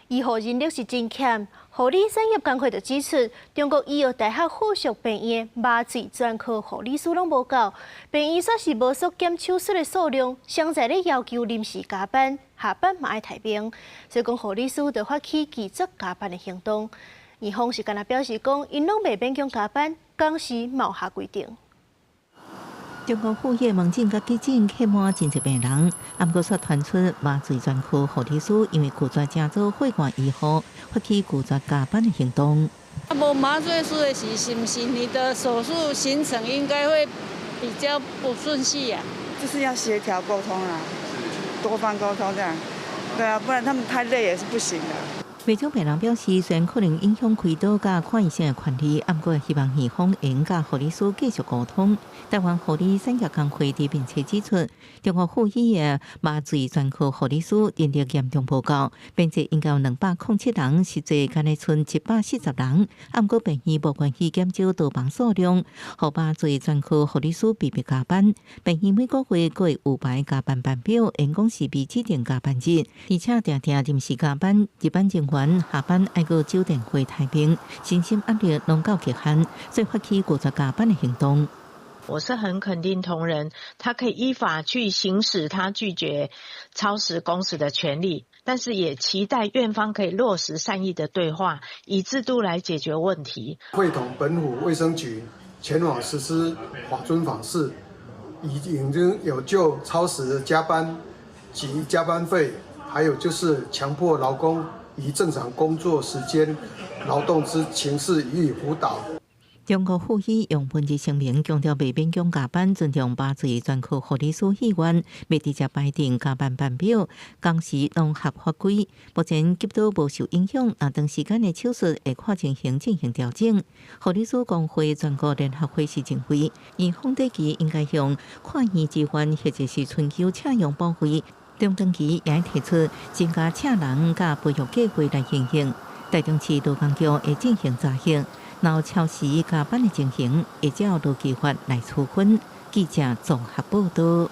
医护人力是真欠，护理产业工会就指出，中国医药大学附属病院麻醉专科护理师拢无够，病院煞是无缩减手术的数量，常在咧要求临时加班，下班嘛爱抬病，所以讲护理师就发起拒绝加班的行动。院方是干那表示讲，因拢袂勉强加班，工时冇下规定。中国护业门诊甲急诊客满真侪病人，暗过却传出麻醉专科护理师因为拒绝正做血管医护，发起拒绝加班的行动。无麻醉师的时，是不是你的手术行程应该会比较不顺细啊？就是要协调沟通啊，多方沟通这样。对啊，不然他们太累也是不行的。未少病人表示，虽然可能影响开刀甲看医生的权利，不过希望院方会甲护理师继续沟通。台湾护理产业工会并且指出，中国护医的麻醉专科护理师人力严重不够，并且应该有207人，实际干内剩740人。不过病院无愿意减少倒房数量，互麻醉专科护理师被迫加班。病院每个月各有500加班班表，员工是被指定加班日，而且常常临时加班，值班人员下班爱过酒店回太平，身心压力拢到极限，所以发起拒绝加班的行动。我是很肯定同仁，他可以依法去行使他拒绝超时工时的权利，但是也期待院方可以落实善意的对话，以制度来解决问题。会同本府卫生局前往实施法遵访视，已经有就超时加班及加班费，还有就是强迫劳工以正常工作时间、劳动之情势予以辅导。中国护医用文字声明强调，未勉强加班，尊重麻醉专科护理师意愿，未直接排定加班班表，工时拢合法规。目前急刀无受影响，长时间的手术会看情形进行调整。护理师工会全国联合会是认为，院方短期应该向看医资源或者是寻求请用保费，中长期也提出增加请人甲培育计划来进行。台中市劳工局会进行查核。然后超时加班的情形，会照劳基法来处分。记者综合报道。